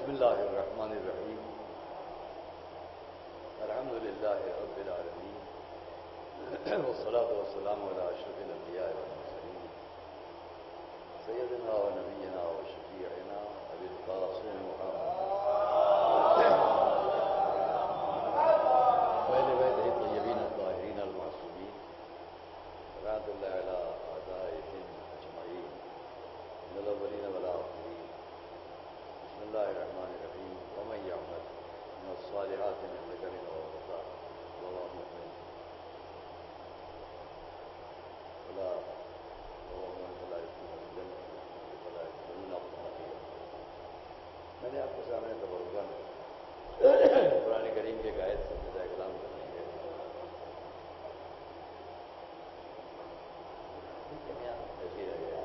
بسم اللہ الرحمن الرحیم الحمد للہ رب العالمین والصلاة والسلام علی اشرف الانبیاء والمرسلین سیدنا و نبینا و شفیعنا ابی القاسم محمد وآل بیتہ الطیبین الطاہرین المعصومین رحمۃ اللہ علی اعدائہم اجمعین من الاولین والآخرین. بسم اللہ الرحمن الرحیم. ومن یعمل من الصالحات من ذکر و انثی وهو مؤمن فلا يدخلون الجنة ولا يدخلون نقيرا. میں نے آپ کے سامنے تبرکاً قرآن کریم کے آیت سے ابتداء کلام کرنے کے ایسے ہی رہ گیا.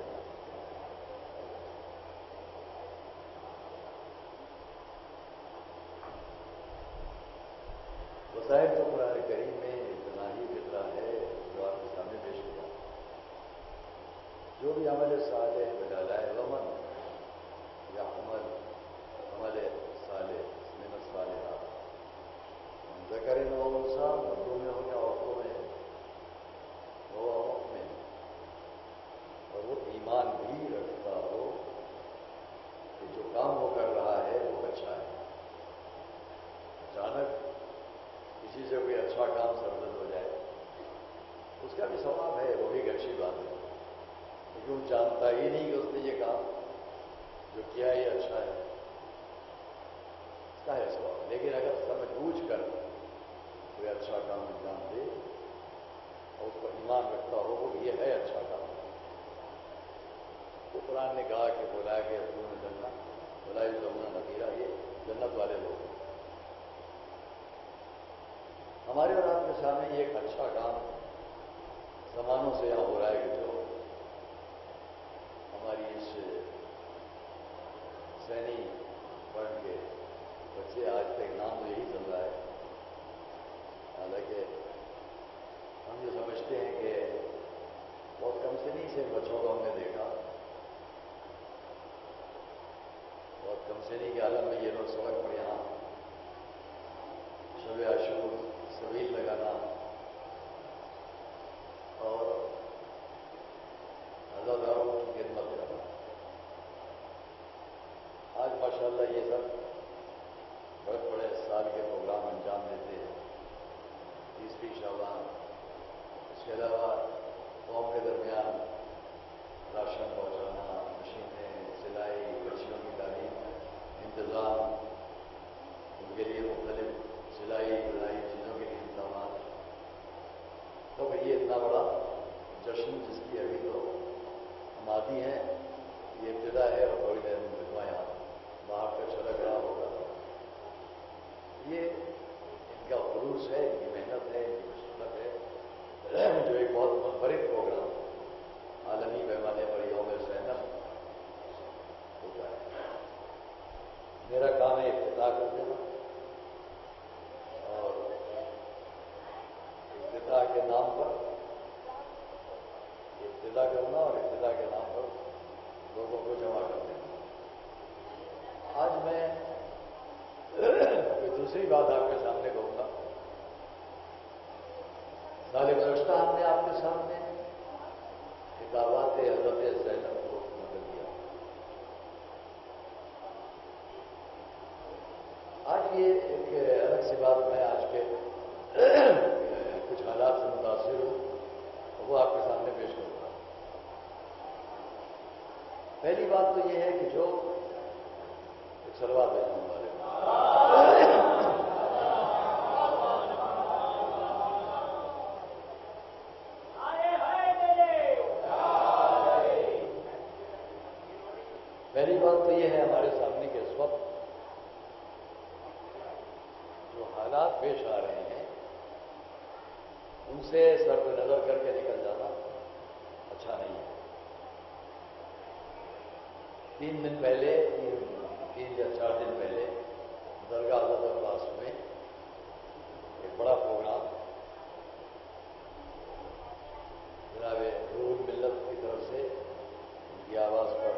وسائل تو قرآن کریم میں اتنا ہی فطرہ ہے جو آپ کے سامنے پیش کیا. جو بھی عمل صالح بجالا ہے ومن یا عمل صالح من الصالحات ذکر و انثی مردوں میں ہو یا عورتوں میں وہ مؤمن اور وہ ایمان بھی رکھتا ہو کہ جو کام وہ کر رہا ہے وہ اچھا ہے. اچانک کسی سے کوئی اچھا کام سرزد ہو جائے اس کا بھی ثواب ہے, وہ بھی ایک اچھی بات ہے, لیکن وہ جانتا ہی نہیں کہ اس نے یہ کام جو کیا یہ اچھا ہے, اس کا ہے ثواب. لیکن اگر سمجھ بوجھ کر کوئی اچھا کام انجام دے اور اس پر ایمان رکھتا ہو وہ یہ ہے اچھا کام, تو قرآن نے کہا کہ بولا کہ اپنے جنت بلا یظلمون نقیرا, یہ جنت والے لوگ ہیں. ہمارے اور آپ کے سامنے یہ ایک اچھا کام زمانوں سے یہاں ہو رہا ہے کہ جو ہماری اس سینی پڑھ کے بچے آج تک نام تو یہی چل رہا ہے. حالانکہ ہم جو سمجھتے ہیں کہ بہت کم سے نہیں سے بچوں کو ہم نے دیکھا, بہت کم سے نہیں کے عالم میں یہ لوگ سبق پر یہاں شب عاشور سبیل لگانا اور عزاداروں کی خدمت کرنا. آج ماشاءاللہ یہ سب بڑے بڑے سال کے پروگرام انجام دیتے ہیں. 30 شعبان, اس کے علاوہ قوم کے درمیان راشن پہنچانا, مشینیں, سلائی, بچیوں کی تعلیم, انتظام, ان کے لیے مختلف سلائی بنائی چیزوں کے لیے انتظامات. تو یہ اتنا بڑا جشن جس کی ابھی تو ہم عادی ہیں, یہ ابتدا ہے اور تھوڑی دیر میں یہاں باہر کا چھلک رہا ہوگا. یہ ان کا خلوص ہے, ان کی محنت ہے, ان کی مشقت ہے, جو ایک بہت منفرد پروگرام عالمی پیمانے پر یوم زینب ہوتا ہے. میرا کام ہے افتتاح کر دینا اور افتتاح کے نام پر ابتدا کرنا اور ابتدا کے نام پر لوگوں کو جمع کر دینا. آج میں کوئی دوسری بات آپ کے سامنے کہوں گا. سال گزشتہ ہم نے آپ کے سامنے خطابات حضرت زینب کو نقل کیا. آج یہ ایک الگ سی بات, میں آج کے کچھ حالات سے متاثر ہوں اور وہ آپ کے سامنے پیش کروں گا. پہلی بات تو یہ ہے کہ جو ایک سلوات بھیجنے والے پہلی بات تو یہ ہے ہمارے سامنے کے اس وقت جو حالات پیش آ رہے ہیں ان سے سر پہ نظر کر کے نکل جانا اچھا نہیں ہے. 3 دن پہلے 3 یا 4 دن پہلے درگاہ حضرت عباس میں ایک بڑا پروگرام جناب روح ملت کی طرف سے ان کی آواز پر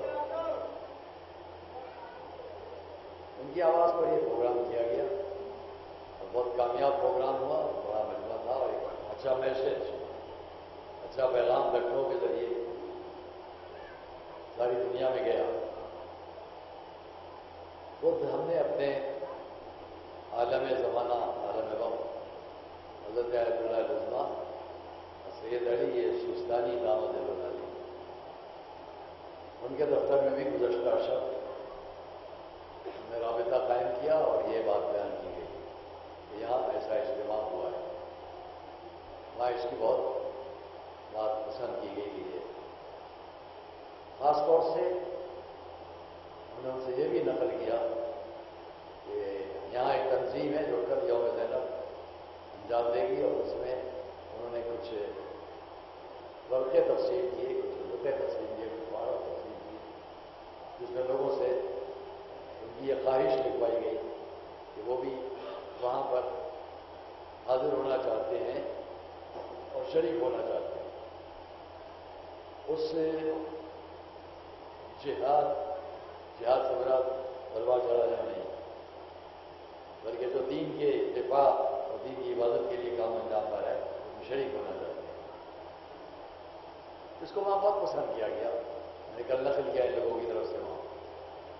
ان کی پر یہ پروگرام کیا گیا اور بہت کامیاب پروگرام ہوا، بڑا مجمع تھا اور ایک اچھا میسج، اچھا پیغام لکھنؤ کے ذریعے ساری دنیا میں گیا۔ خود ہم نے اپنے عالم زمانہ، عالم وقت، حضرت آیت اللہ العظمیٰ سید علی سیستانی دامت العلی، ان کے دفتر میں بھی گزشتہ شب ہم نے رابطہ قائم کیا اور یہ بات بیان کی گئی کہ یہاں ایسا اجتماع ہوا ہے۔ وہاں اس کی بہت بات پسند کی گئی کہ یہ خاص طور سے ہم نے ان سے یہ بھی نقل کیا کہ یہاں ایک تنظیم ہے جو کل یوم زینب انجام دے گی اور اس میں انہوں نے کچھ ورقے تقسیم کیے، کچھ رقے تقسیم کیے، کچھ بارہ تقسیم کی، جس میں لوگوں سے ان کی یہ خواہش لکھوائی گئی کہ وہ بھی وہاں پر حاضر ہونا چاہتے ہیں اور شریک ہونا چاہتے ہیں۔ اس جہاد سے مراد تلوار چلانا نہیں، بلکہ جو دین کے دفاع اور دین کی حفاظت کے لیے کام انجام پا رہا ہے اس میں شریک ہونا چاہتے ہیں۔ اس کو وہاں بہت پسند کیا گیا، میں نے کل نقل کیا ان لوگوں کی طرف سے، وہاں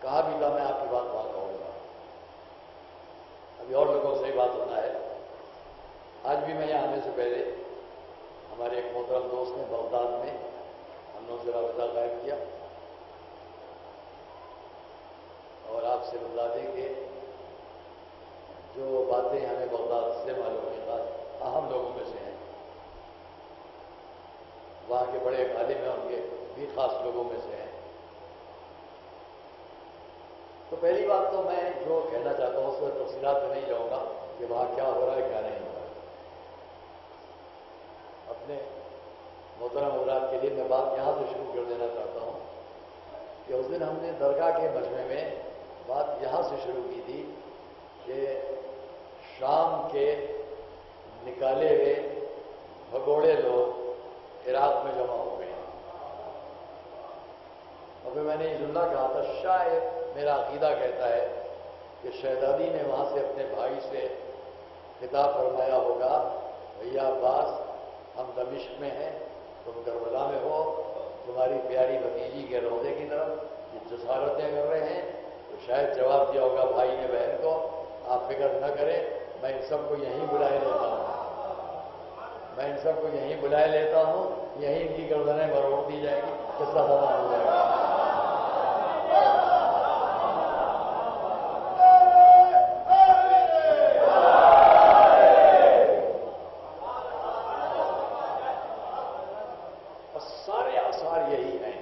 کہا بھی تھا میں آپ کی بات وہاں کہوں گا، ابھی اور لوگوں سے ہی بات ہونا ہے۔ آج بھی میں یہاں آنے سے پہلے ہمارے ایک محترم دوست نے بغداد میں ہم لوگوں سے رابطہ قائم کیا اور آپ سے بتا دیں کہ جو باتیں ہمیں بغداد سے معلوم ہیں اہم لوگوں میں سے ہیں، وہاں کے بڑے عالم ہیں ان کے بھی خاص لوگوں میں سے ہیں۔ تو پہلی بات تو میں جو کہنا چاہتا ہوں اس میں تفصیلات میں نہیں جاؤں گا کہ وہاں کیا ہو رہا ہے کیا نہیں ہو رہا ہے۔ اپنے محترم اولاد کے لیے میں بات یہاں سے شروع کر دینا چاہتا ہوں کہ اس دن ہم نے درگاہ کے مجمع میں بات یہاں سے شروع کی تھی کہ شام کے نکالے ہوئے بھگوڑے لوگ عراق میں جمع ہو گئے، اور پھر میں نے یہ جملہ کہا تھا، شاید میرا عقیدہ کہتا ہے کہ شہزادی نے وہاں سے اپنے بھائی سے خطاب فرمایا ہوگا، بھیا عباس ہم دمشق میں ہیں، تم کربلا میں ہو، تمہاری پیاری بھتیجی کے روضے کی طرف یہ جسارتیں کر رہے ہیں، تو شاید جواب دیا ہوگا بھائی نے بہن کو، آپ فکر نہ کریں، میں ان سب کو یہیں بلائے لیتا ہوں، میں ان سب کو یہیں بلائے لیتا ہوں، یہیں ان کی گردنیں مروڑ دی جائیں گی، قصہ تمام ہو جائے گا۔ سارے آثار یہی ہیں،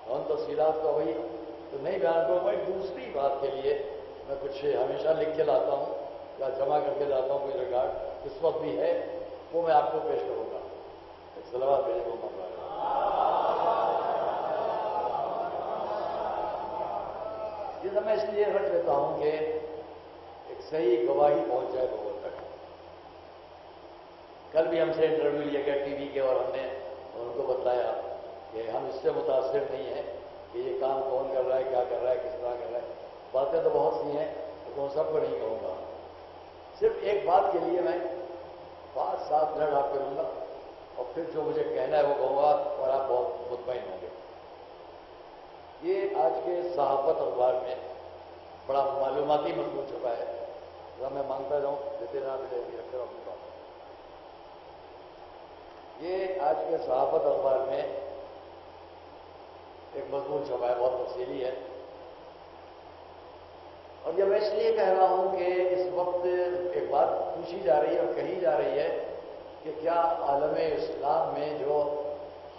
ان تفصیلات کا وہی تو نہیں بیان کروں۔ میں دوسری بات کے لیے میں کچھ ہمیشہ لکھ کے لاتا ہوں یا جمع کر کے لاتا ہوں، کوئی ریکارڈ اس وقت بھی ہے، وہ میں آپ کو پیش کروں گا۔ ایک صلوات بھیجے محمد علیہ۔ یہ میں اس لیے رکھ دیتا ہوں کہ ایک صحیح گواہی پہنچ جائے لوگوں تک۔ کل بھی ہم سے انٹرویو لیا گیا ٹی وی کے اور ہم نے ان کو بتایا کہ ہم اس سے متاثر نہیں ہیں کہ یہ کام کون کر رہا ہے، کیا کر رہا ہے، کس طرح کر رہا ہے، باتیں تو بہت سی ہیں لیکن وہ سب کو نہیں کہوں گا۔ صرف ایک بات کے لیے میں 5-7 منٹ آپ کروں گا اور پھر جو مجھے کہنا ہے وہ کہوں گا اور آپ بہت مطمئن ہوں گے۔ یہ آج کے صحافت اخبار میں بڑا معلوماتی مضمون چھپا ہے، ذرا میں مانگتا جاؤں دیتے نہ ملے بھی رکھ کر اپنی بات۔ یہ آج کے صحافت اخبار میں ایک مضمون چھپا ہے، بہت تفصیلی ہے، اور یہ میں اس لیے کہہ رہا ہوں کہ اس وقت ایک بات پوچھی جا رہی ہے اور کہی جا رہی ہے کہ کیا عالم اسلام میں جو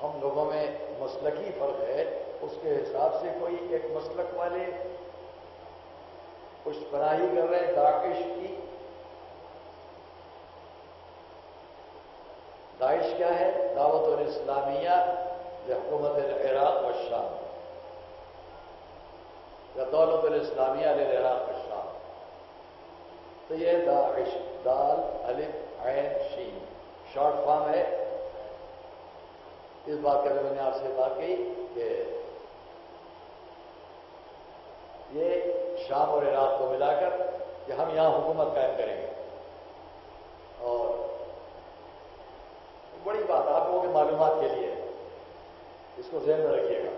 ہم لوگوں میں مسلکی فرق ہے اس کے حساب سے کوئی ایک مسلک والے پشت پناہی کر رہے ہیں داعش کی۔ داعش کیا ہے؟ دعوت الاسلامیہ لحکومت العراق و الشام، یا دولت الاسلامیہ للعراق و الشام۔ تو یہ داعش، دال الف عین شین شارٹ فارم ہے۔ اس بات کا جو میں نے آپ سے بات کی کہ یہ شام اور عراق کو ملا کر کہ ہم یہاں حکومت قائم کریں گے. اور بڑی بات آپ لوگوں کی معلومات کے لیے اس کو ذہن میں رکھیے گا.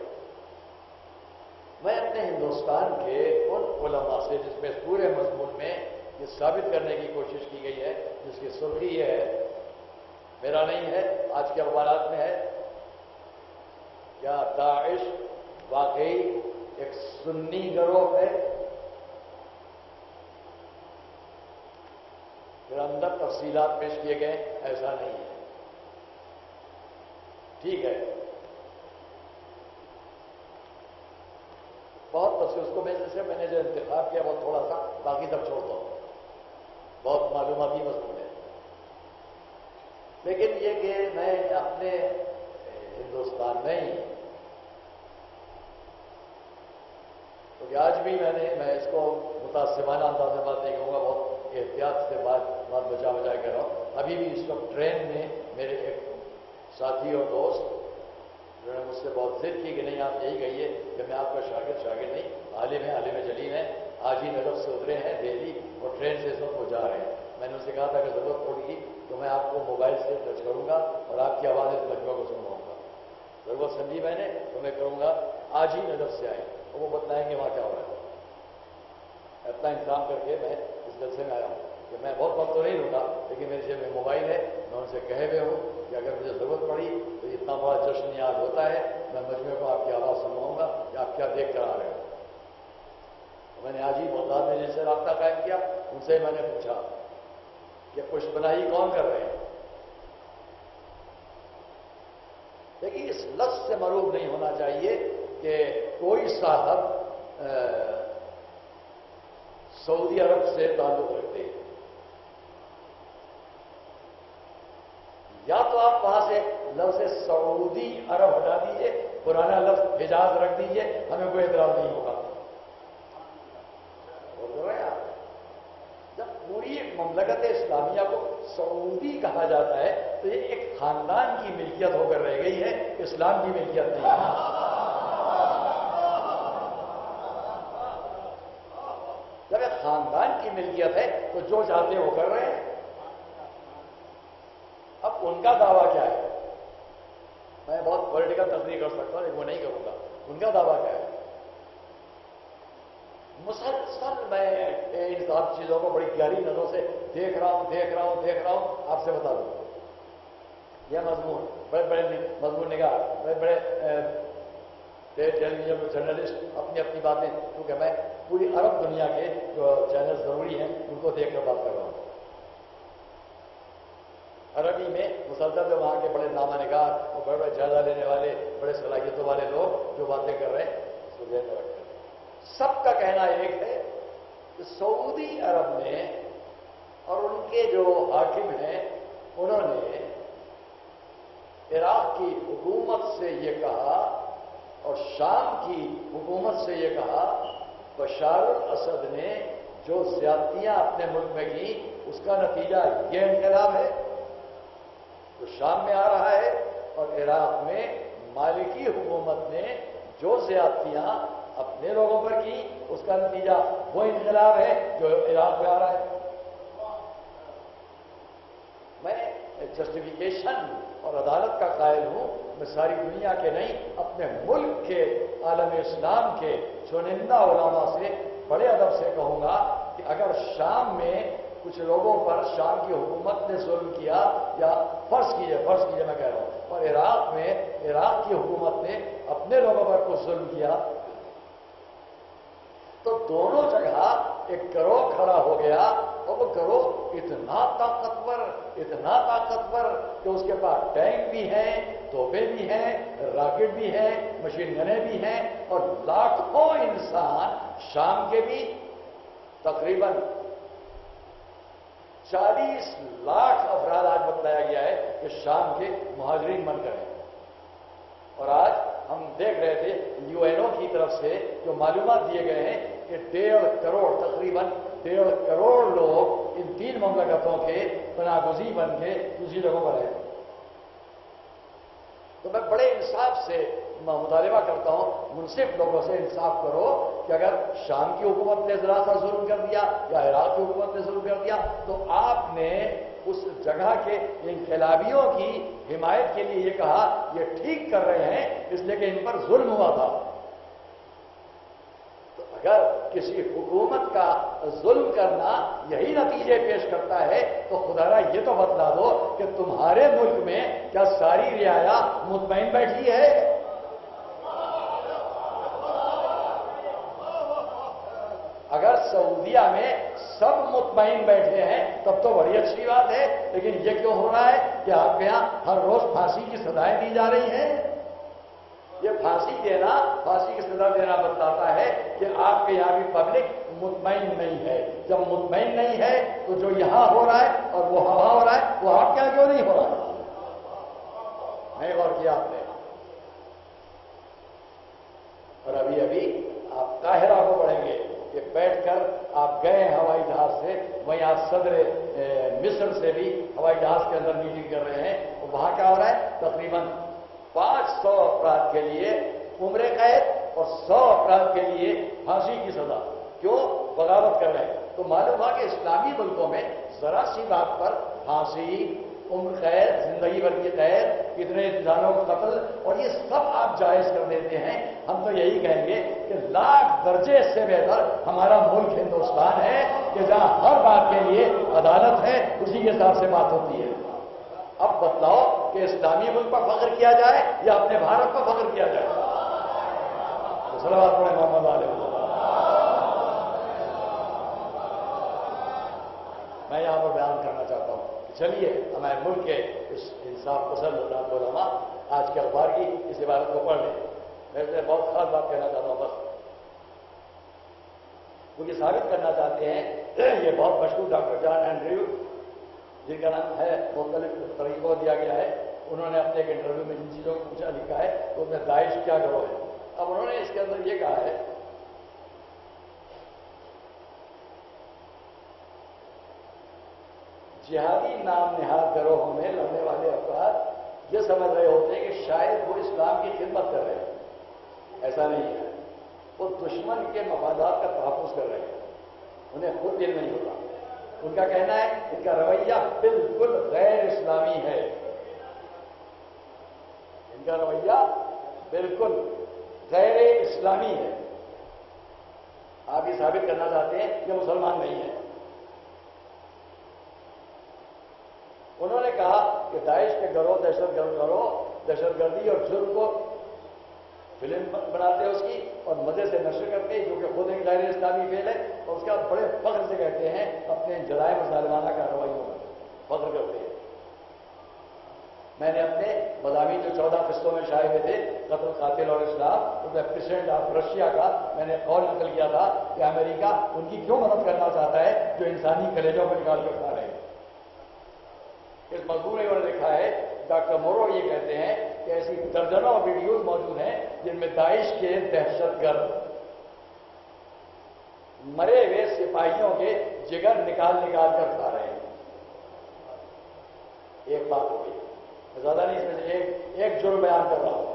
میں اپنے ہندوستان کے ان علماء سے جس میں پورے مضمون میں یہ ثابت کرنے کی کوشش کی گئی ہے، جس کی سرخی یہ ہے، میرا نہیں ہے، آج کے اخبارات میں ہے، کیا داعش واقعی ایک سنی گروہ ہے؟ پھر اندر تفصیلات پیش کیے گئے، ایسا نہیں ہے. ٹھیک ہے، بہت بس اس کو میں نے جو انتخاب کیا وہ تھوڑا سا، باقی تک چھوڑ دو، بہت معلوماتی مضمون ہے. لیکن یہ کہ میں اپنے ہندوستان میں ہی، کیونکہ آج بھی میں اس کو متعصبانہ انداز میں بات نہیں کہوں گا، بہت احتیاط سے بات بچا کر رہا ہوں. ابھی بھی اس وقت ٹرین میں میرے ایک ساتھی اور دوست انہوں نے مجھ سے بہت ضد کی کہ نہیں آپ یہی کہیے کہ میں آپ کا شاگرد نہیں، عالم ہے، عالم جلیل ہے، آج ہی نجف سے اترے ہیں دہلی اور ٹرین سے اس وقت وہ جا رہے ہیں. میں نے ان سے کہا تھا کہ ضرورت پڑے گی تو میں آپ کو موبائل سے ٹچ کروں گا اور آپ کی آواز اس مجموعہ کو سنواؤں گا. ضرورت سمجھی میں نے تو میں کروں گا. آج ہی نجف سے آئے اور وہ بتلائیں گے وہاں کیا ہو رہا ہے. اتنا انتظام کر کے میں اس جلسے میں آیا ہوں کہ میں بہت وقت تو نہیں رکا، لیکن میرے جیب میں موبائل ہے. میں ان سے کہے ہوئے ہوں کہ اگر مجھے ضرورت پڑی تو اتنا بڑا جشن یاد ہوتا ہے، میں مجموعے کو آپ کی آواز سنواؤں گا کہ آپ کیا دیکھ کر آ رہے ہو. میں نے آج ہی محتاط میں جن سے رابطہ قائم کیا، ان سے میں نے پوچھا کہ پشت پناہی کون کر رہے ہیں. لیکن اس لفظ سے معروف نہیں ہونا چاہیے کہ کوئی صاحب سعودی عرب سے تعلق رکھتے ہیں. یا تو آپ وہاں سے لفظ سعودی عرب ہٹا دیجئے، پرانا لفظ حجاز رکھ دیجئے، ہمیں کوئی اعتراض نہیں ہوگا. جب پوری ایک مملکت اسلامیہ کو سعودی کہا جاتا ہے تو یہ ایک خاندان کی ملکیت ہو کر رہ گئی ہے، اسلام کی ملکیت نہیں ہے. جب ایک خاندان کی ملکیت ہے تو جو چاہتے وہ کر رہے ہیں. اب ان کا دعویٰ کیا ہے؟ میں بہت پولیٹیکل تقریر کر سکتا ہوں لیکن وہ نہیں کروں گا. ان کا دعویٰ کیا ہے؟ مسلسل میں ان سب چیزوں کو بڑی گہری نظروں سے دیکھ رہا ہوں. آپ سے بتا دوں یہ مضمون بڑے بڑے مضمون نگار، بڑے بڑے ٹیلی ویژن جرنلسٹ اپنی اپنی باتیں، کیونکہ میں پوری عرب دنیا کے جو چینل ضروری ہیں ان کو دیکھ کر بات کر رہا ہوں. عربی میں مسلسل جو وہاں کے بڑے نامہ نگار اور بڑے بڑے جائزہ لینے والے، بڑے صلاحیتوں والے لوگ جو باتیں کر رہے ہیں اس کو ذہن میں رکھتے ہیں. سب کا کہنا ایک ہے کہ سعودی عرب میں اور ان کے جو حاکم ہیں انہوں نے عراق کی حکومت سے یہ کہا اور شام کی حکومت سے یہ کہا بشار الاسد نے جو زیادتیاں اپنے ملک میں کی اس کا نتیجہ یہ انقلاب ہے جو شام میں آ رہا ہے، اور عراق میں مالکی حکومت نے جو زیادتیاں اپنے لوگوں پر کی اس کا نتیجہ وہ انقلاب ہے جو عراق میں آ رہا ہے. میں جسٹیفیکیشن اور عدالت کا قائل ہوں. میں ساری دنیا کے نہیں، اپنے ملک کے عالم اسلام کے چنندہ علماء سے بڑے ادب سے کہوں گا کہ اگر شام میں کچھ لوگوں پر شام کی حکومت نے ظلم کیا، یا فرض کیجئے میں کہہ رہا ہوں، اور عراق میں عراق کی حکومت نے اپنے لوگوں پر کچھ ظلم کیا، تو دونوں جگہ ایک گروہ کھڑا ہو گیا اور وہ گروہ اتنا طاقتور کہ اس کے پاس ٹینک بھی ہیں، توپیں بھی ہیں، راکٹ بھی ہیں، مشین گنیں بھی ہیں، اور لاکھوں انسان شام کے بھی تقریباً 40 لاکھ افراد آج بتایا گیا ہے کہ شام کے مہاجرین بن گئے. اور آج ہم دیکھ رہے تھے یو این او کی طرف سے جو معلومات دیے گئے ہیں کہ 1.5 کروڑ تقریباً 1.5 کروڑ لوگ ان 3 مملکتوں کے پناہ گزین بن کے دوسری جگہوں پر ہیں. تو میں بڑے انصاف سے مطالبہ کرتا ہوں منصف لوگوں سے، انصاف کرو کہ اگر شام کی حکومت نے ذرا سا ظلم کر دیا یا عراق کی حکومت نے ظلم کر دیا تو آپ نے اس جگہ کے انقلابیوں کی حمایت کے لیے یہ کہا یہ ٹھیک کر رہے ہیں اس لیے کہ ان پر ظلم ہوا تھا۔ تو اگر کسی حکومت کا ظلم کرنا یہی نتیجے پیش کرتا ہے تو خدا را یہ تو بتلا دو کہ تمہارے ملک میں کیا ساری رعایا مطمئن بیٹھی ہے؟ اگر سعودیہ میں سب مطمئن بیٹھے ہیں تب تو بڑی اچھی بات ہے، لیکن یہ کیوں ہو رہا ہے کہ آپ کے یہاں ہر روز پھانسی کی سزائیں دی جا رہی ہیں؟ یہ پھانسی کی سزا دینا بتلاتا ہے کہ آپ کے یہاں بھی پبلک مطمئن نہیں ہے۔ جب مطمئن نہیں ہے تو جو یہاں ہو رہا ہے اور وہ وہاں ہو رہا ہے وہ آپ کے یہاں کیوں نہیں ہو رہا ہے؟ نہیں غور کیا آپ نے؟ اور ابھی آپ قاہرہ کو پڑھیں گے کہ بیٹھ کر آپ گئے ہوائی جہاز سے، وہیں آپ صدر مصر سے بھی ہوائی جہاز کے اندر میٹنگ کر رہے ہیں، اور وہاں کیا ہو رہا ہے؟ تقریباً 500 افراد کے لیے عمر قید اور 100 افراد کے لیے پھانسی کی سزا۔ کیوں؟ بغاوت کر رہے ہیں۔ تو معلوم ہوا کہ اسلامی ملکوں میں ذرا سی بات پر پھانسی، عمر قید، زندگی بھر کی قید، کتنے جانوں کا قتل، اور یہ سب آپ جائز کر دیتے ہیں۔ ہم تو یہی کہیں گے کہ لاکھ درجے سے بہتر ہمارا ملک ہندوستان ہے کہ جہاں ہر بات کے لیے عدالت ہے، اسی کے حساب سے بات ہوتی ہے۔ اب بتلاؤ کہ اسلامی ملک پر فخر کیا جائے یا اپنے بھارت پر فخر کیا جائے؟ صلوات پڑھیں محمد علیہ وسلم۔ میں یہاں پر بیان کرنا چاہتا ہوں کہ چلیے ہمارے ملک کے اس انصاف پسند حضرات علماء آج کے اخبار کی اس عبارت کو پڑھ لیں۔ میں اس میں بہت خاص بات کہنا چاہتا ہوں، بس وہ یہ ثابت کرنا چاہتے ہیں۔ یہ بہت مشہور ڈاکٹر جان اینڈریو جن کا نام ہے، مختلف طریقوں دیا گیا ہے، انہوں نے اپنے ایک انٹرویو میں جن چیزوں کو پوچھا لکھا ہے تو اس میں داعش کیا گروہ ہے۔ اب انہوں نے اس کے اندر یہ کہا ہے جہادی نام نہاد گروہوں میں لڑنے والے افراد یہ سمجھ رہے ہوتے ہیں کہ شاید وہ اسلام کی خدمت کر رہے ہیں، ایسا نہیں ہے، وہ دشمن کے مفادات کا تحفظ کر رہے ہیں، انہیں خود علم نہیں ہوتا۔ ان کا کہنا ہے ان کا رویہ بالکل غیر اسلامی ہے، ان کا رویہ بالکل غیر اسلامی ہے۔ آپ یہ ثابت کرنا چاہتے ہیں کہ مسلمان نہیں ہے۔ انہوں نے کہا کہ داعش کے گروہ دہشت گردی اور جرم کو فلم بناتے ہیں اس کی اور مزے سے نشر کرتے ہیں، جو کہ خود ایک غیر اسلامی فعل ہے، اور اس کا بڑے فخر سے کہتے ہیں اپنے جرائم و ظالمانہ کارروائیوں میں فخر کرتے ہیں۔ میں نے اپنے مضامین جو 14 قسطوں میں شائع ہوئے تھے، قتل، قاتل اور اسلام، اس میں پریزیڈنٹ آف رشیا کا میں نے قول نقل کیا تھا کہ امریکہ ان کی کیوں مدد کرنا چاہتا ہے جو انسانی کلیجوں کو نکال کر کھا رہے ہیں۔ اس مضمون میں انہوں نے لکھا ہے، ڈاکٹر مورو یہ کہتے ہیں کہ ایسی درجنوں ویڈیوز موجود ہیں جن میں داعش کے دہشت گرد مرے ہوئے سپاہیوں کے جگر نکال کر کھا رہے ہیں۔ ایک بات ہو گئی، زیادہ نہیں، اس میں سے ایک جرم بیان کر رہا ہوں۔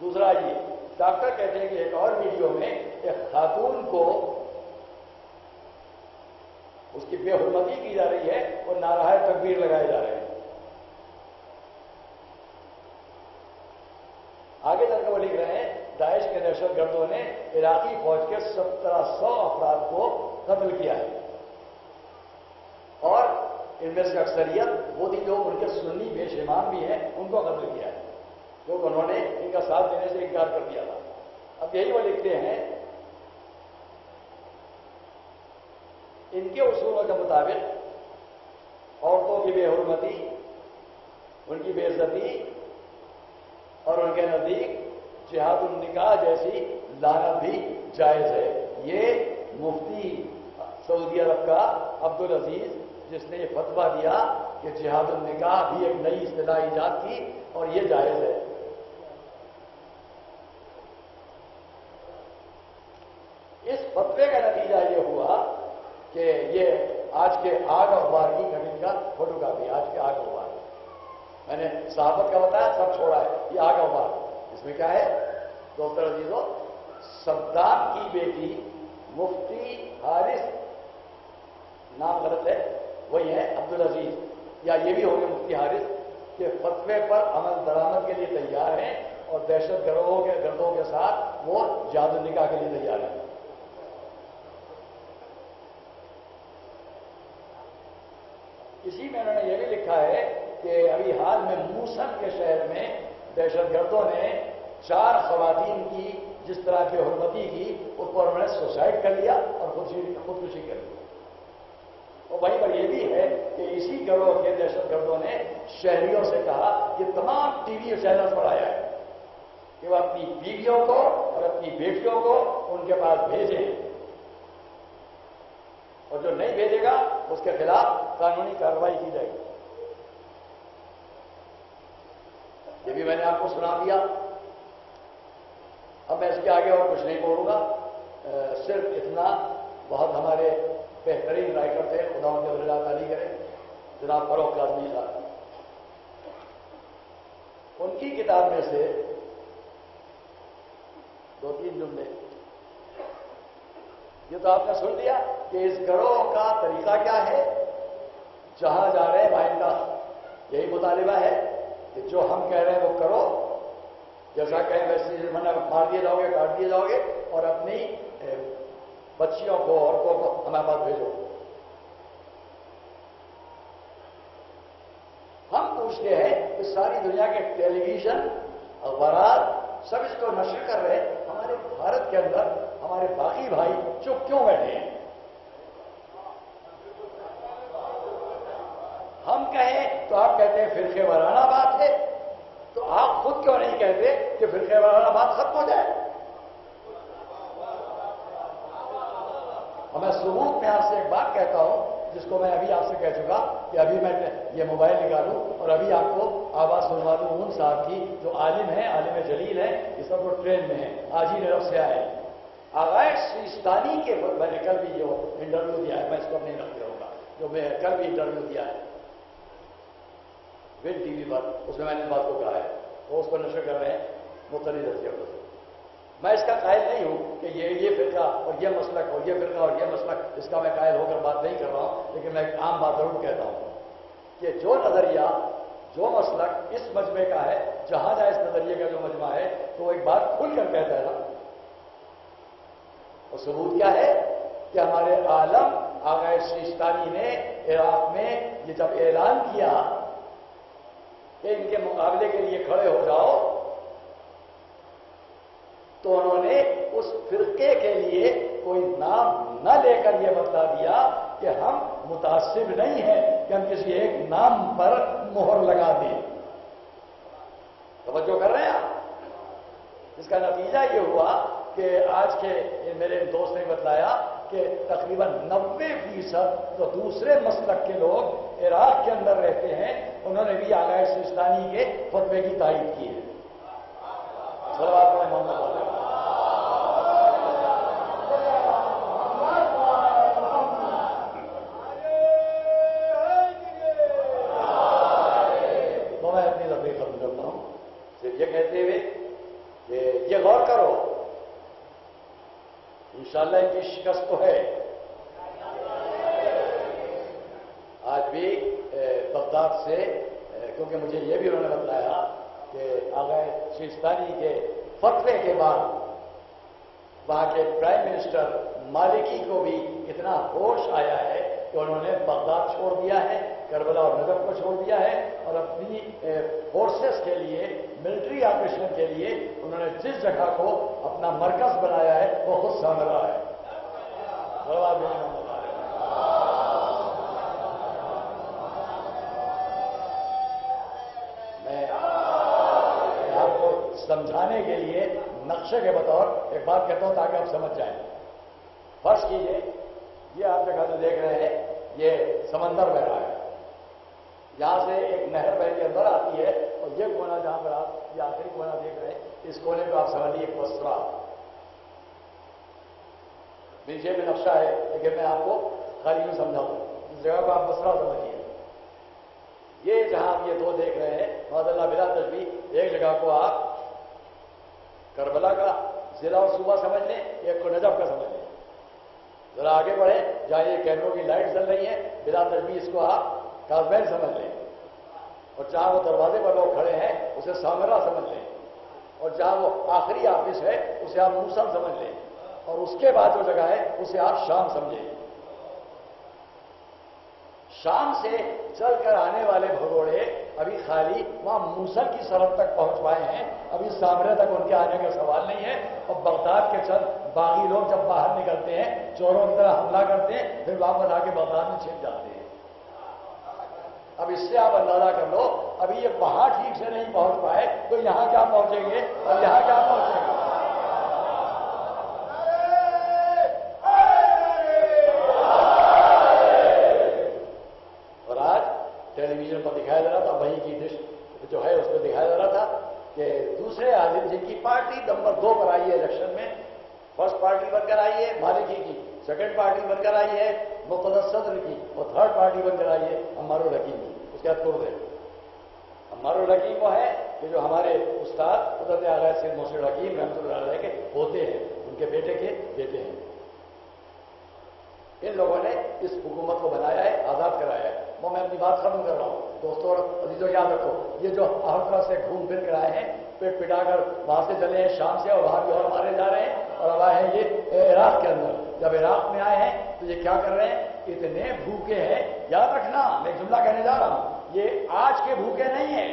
دوسرا یہ ڈاکٹر کہتے ہیں کہ ایک اور ویڈیو میں ایک خاتون کو اس کی بے حرمتی کی جا رہی ہے اور نعرہ تکبیر لگائے جا رہے ہیں۔ آگے چل کر وہ لکھ رہے ہیں داعش کے دہشت گردوں نے عراقی فوج کے 1700 افراد کو قتل کیا ہے، اور ان میں سے اکثریت وہ تھی جو ان کے سنی بے شمار بھی ہیں، ان کو قتل کیا ہے، کیونکہ انہوں نے ان کا ساتھ دینے سے انکار کر دیا تھا۔ اب یہی وہ لکھتے ہیں ان کے اصولوں کے مطابق عورتوں کی بے حرمتی، ان کی بے عزتی اور ان کے نزدیک جہاد النکاح جیسی لعنت بھی جائز ہے۔ یہ مفتی سعودی عرب کا عبدالعزیز جس نے یہ فتویٰ دیا کہ جہاد النکاح بھی ایک نئی اصطلاح ایجاد کی اور یہ جائز ہے۔ اس فتوے کا نتیجہ یہ ہوا کہ یہ آج کے آگ اخبار کی کٹنگ کا فوٹو کاپی، آج کے آگ اخبار میں نے صحابت کا بتایا، سب چھوڑا ہے، یہ آگے بات اس میں کیا ہے؟ دوستر عزیزو، صدام کی بیٹی مفتی حارث، نام غلط ہے، وہی ہے عبدالعزیز، یا یہ بھی ہو گئے مفتی حارث، کہ فتوے پر عمل درآمد کے لیے تیار ہیں اور دہشت گردوں کے ساتھ وہ جادو نکاح کے لیے تیار ہیں۔ اسی میں انہوں نے یہ بھی لکھا ہے کہ ابھی حال میں موسل کے شہر میں دہشت گردوں نے 4 خواتین کی جس طرح کی حرمتی کی، اس پر انہوں نے سوسائڈ کر لیا اور خودکشی کر لی۔ اور وہیں پر یہ بھی ہے کہ اسی گروہ کے دہشت گردوں نے شہریوں سے کہا کہ تمام ٹی وی چینل پر آیا ہے کہ وہ اپنی بیویوں کو اور اپنی بیٹیوں کو ان کے پاس بھیجیں، اور جو نہیں بھیجے گا اس کے خلاف قانونی کارروائی کی جائے گی۔ یہ بھی میں نے آپ کو سنا دیا۔ اب میں اس کے آگے اور کچھ نہیں بولوں گا، صرف اتنا، بہت ہمارے بہترین رائٹر تھے، خدا ان کے اللہ تعالی کرے، جناب فاروق کاظمی صاحب، ان کی کتاب میں سے 2-3 جملے، یہ تو آپ نے سن لیا کہ اس گروہ کا طریقہ کیا ہے، جہاں جا رہے ہیں وہاں کا یہی مطالبہ ہے کہ جو ہم کہہ رہے ہیں وہ کرو، جیسا کہیں ویسے مار دیے جاؤ گے، کاٹ دیے جاؤ گے، اور اپنی بچیوں کو، عورتوں کو ہمارے پاس بھیجو۔ ہم پوچھتے ہیں کہ ساری دنیا کے ٹیلی ویژن، اخبارات سب اس کو نشر کر رہے ہیں، ہمارے بھارت کے اندر ہمارے باقی بھائی چپ کیوں بیٹھے ہیں؟ ہم کہیں تو آپ کہتے ہیں فرقے وارانہ بات ہے، تو آپ خود کیوں نہیں کہتے کہ فرقے وارانہ بات ختم ہو جائے؟ اور میں ثبوت میں آپ سے ایک بات کہتا ہوں جس کو میں ابھی آپ سے کہہ چکا کہ ابھی میں یہ موبائل نکالوں اور ابھی آپ کو آواز سنوا دوں ان صاحب کی جو عالم ہیں، عالم جلیل ہیں، یہ سب وہ ٹرین میں ہیں، آج ہی نیرو سے آئے۔ آغائش سیستانی کے میں نے کل بھی جو انٹرویو دیا ہے، میں اس کو نہیں رکھتے رہوں گا، جو میں کل بھی انٹرویو دیا ہے ون ٹی وی پر، اس میں نے اس بات کو کہا ہے، وہ اس کو نشر کر رہے ہیں مختلف رسیوں سے۔ میں اس کا قائل نہیں ہوں کہ یہ فرقہ اور یہ مسلک اور یہ فرقہ اور یہ مسلک، اس کا میں قائل ہو کر بات نہیں کر رہا ہوں، لیکن میں ایک عام بات ضرور کہتا ہوں کہ جو نظریہ، جو مسلک اس مجمع کا ہے، جہاں جہاں اس نظریے کا جو مجمع ہے، تو وہ ایک بات کھل کر کہتا ہے نا، اور ثبوت کیا ہے کہ ہمارے عالم آغا سیستانی نے عراق میں یہ جب اعلان کیا کہ ان کے مقابلے کے لیے کھڑے ہو جاؤ، تو انہوں نے اس فرقے کے لیے کوئی نام نہ لے کر یہ بتلا دیا کہ ہم متعصب نہیں ہیں کہ ہم کسی ایک نام پر مہر لگا دیں۔ توجہ کر رہے ہیں آپ؟ اس کا نتیجہ یہ ہوا کہ آج کے میرے دوست نے بتلایا کہ تقریباً 90% جو دوسرے مسلک کے لوگ عراق کے اندر رہتے ہیں، انہوں نے بھی آغا سیستانی کے فتوے کی تائید کی ہے۔ تو میں اپنی تقریر ختم کرتا ہوں صرف یہ کہتے ہوئے کہ یہ غور کرو، انشاءاللہ ان کی شکست تو ہے۔ آج بھی بغداد سے، کیونکہ مجھے یہ بھی انہوں نے بتلایا کہ آغا سیستانی کے فتوے کے بعد وہاں کے پرائم منسٹر مالکی کو بھی اتنا ہوش آیا ہے کہ انہوں نے بغداد چھوڑ دیا ہے، کربلا اور نجف کو چھوڑ دیا ہے، اور اپنی فورسز کے لیے، ملٹری آپریشن کے لیے انہوں نے جس جگہ کو اپنا مرکز بنایا ہے وہ خود سامرا ہے۔ میں آپ کو سمجھانے کے لیے نقشے کے بطور ایک بات کہتا ہوں تاکہ آپ سمجھ جائیں۔ فرض کیجئے یہ آپ جگہ جو دیکھ رہے ہیں یہ سمندر بہ رہا ہے، یہاں سے ایک نہر بہ کے اندر آتی ہے، اور یہ کونا جہاں پر آپ یہ آخری کونا دیکھ رہے ہیں، اس کونے کو آپ سمجھ لیجیے بصرہ۔ نیچے میں نقشہ ہے لیکن میں آپ کو خالی یوں سمجھاؤں، اس جگہ کو آپ بصرہ سمجھیے۔ یہ جہاں آپ یہ دو دیکھ رہے ہیں معذاللہ بلا تشبیہ، ایک جگہ کو آپ کربلا کا ضلع اور صوبہ سمجھ لیں، ایک کو نجف کا سمجھ لیں. ذرا آگے بڑھیں، جہاں یہ کیمروں کی لائٹ چل رہی ہیں بلا تشبیہ اس کو آپ کاسبین سمجھ لیں، اور جہاں وہ دروازے پر لوگ کھڑے ہیں اسے سامرا سمجھ لیں، اور جہاں وہ آخری آفس ہے اسے آپ موصل سمجھ لیں، اور اس کے بعد جو جگہ ہے اسے آپ شام سمجھیں. شام سے چل کر آنے والے بھگوڑے ابھی خالی وہاں موصل کی سرحد تک پہنچ پائے ہیں، ابھی سامرے تک ان کے آنے کا سوال نہیں ہے. اور بغداد کے چند باغی لوگ جب باہر نکلتے ہیں چوروں کی طرح حملہ کرتے ہیں، پھر واپس آ کے بغداد میں چھپ جاتے ہیں. اب اس سے آپ اندازہ کر لو ابھی یہ وہاں ٹھیک سے نہیں پہنچ پائے تو یہاں کیا پہنچیں گے اور یہاں کیا پہنچیں گے. اور آج ٹیلی ویژن پر دکھایا جا رہا تھا، وہی کی ڈش جو ہے اس میں دکھایا جا رہا تھا کہ دوسرے عالم جن کی پارٹی نمبر 2 پر آئی ہے الیکشن میں، فرسٹ پارٹی بن کر آئی ہے مالکی کی، سیکنڈ پارٹی بن کر آئی ہے مقتدر صدر کی، اور تھرڈ پارٹی بن کر آئی ہے عمار الحکیم کی. اس کے بعد توڑ دیں. عمار الحکیم وہ ہے کہ جو ہمارے استاد حضرت اعلیٰ سید محسن الحکیم رحمۃ اللہ علیہ کے ہوتے ہیں، ان کے بیٹے کے بیٹے ہیں. ان لوگوں نے اس حکومت کو بنایا ہے، آزاد کرایا ہے. میں اپنی بات ختم کر رہا ہوں. دوستوں اور عزیزوں یاد رکھو، یہ جو ہر طرح سے گھوم پھر کر آئے ہیں، پیٹ پٹا کر وہاں سے چلے ہیں شام سے، اور وہاں بھی اور مارے جا رہے ہیں، اور اب آئے ہیں یہ عراق کے اندر. جب عراق میں آئے ہیں تو یہ کیا کر رہے ہیں؟ اتنے بھوکے ہیں. یاد رکھنا، میں ایک جملہ کہنے جا رہا ہوں، یہ آج کے بھوکے نہیں ہیں.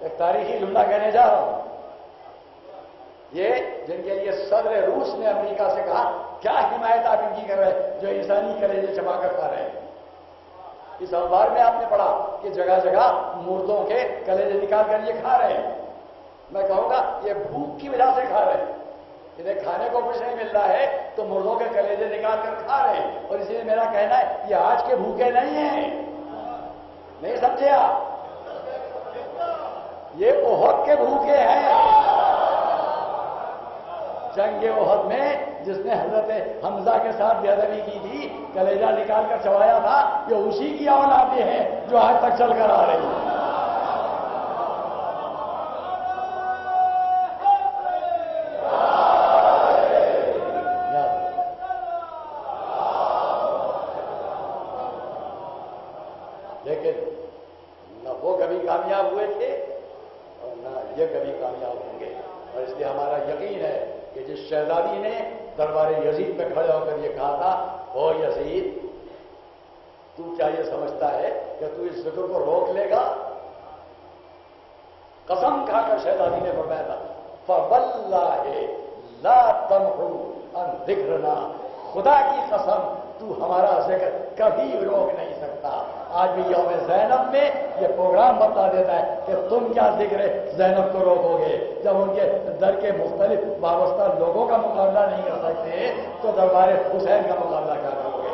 ایک تاریخی جملہ کہنے جا رہا ہوں. یہ جن کے لیے صدر روس نے امریکہ سے کہا کیا حمایت آپ ان کی کر رہے ہیں جو انسانی کلیجے چبا کر کھا رہے ہیں. اس اخبار میں آپ نے پڑھا کہ جگہ جگہ مردوں کے کلیجے نکال کر یہ کھا رہے ہیں. میں کہوں گا یہ بھوک کی وجہ سے کھا رہے ہیں. انہیں کھانے کو کچھ نہیں مل رہا ہے تو مردوں کے کلیجے نکال کر کھا رہے ہیں. اور اسی لیے میرا کہنا ہے یہ آج کے بھوکے نہیں ہیں. نہیں سمجھے آپ؟ یہ احد کے بھوکے ہیں. جنگ احد میں جس نے حضرت حمزہ کے ساتھ بے ادبی کی تھی، کلیجہ نکال کر چبایا تھا، یہ اسی کی اولادیں ہیں جو آج تک چل کر آ رہی ہیں. لیکن نہ وہ کبھی کامیاب ہوئے تھے اور نہ یہ کبھی کامیاب ہوں گے. اور اس لیے ہمارا یقین ہے کہ جس شہزادی نے دربار یزید میں کھڑے ہو کر یہ کہا تھا، او یزید تو کیا یہ سمجھتا ہے کہ تو اس ذکر کو روک لے گا؟ قسم کھا کر شہزادی نے فرمایا تھا، فواللہ لا تمحو عن ذکرنا، خدا کی قسم تو ہمارا ذکر کبھی روک نہیں سکتا. آج بھی یوم زینب میں یہ پروگرام بتا دیتا ہے کہ تم کیا ذکر زینب کو روکو گے. جب ان کے در کے مختلف وابستہ لوگوں کا مقابلہ نہیں کر سکتے تو دربار حسین کا مقابلہ کیا کرو گے؟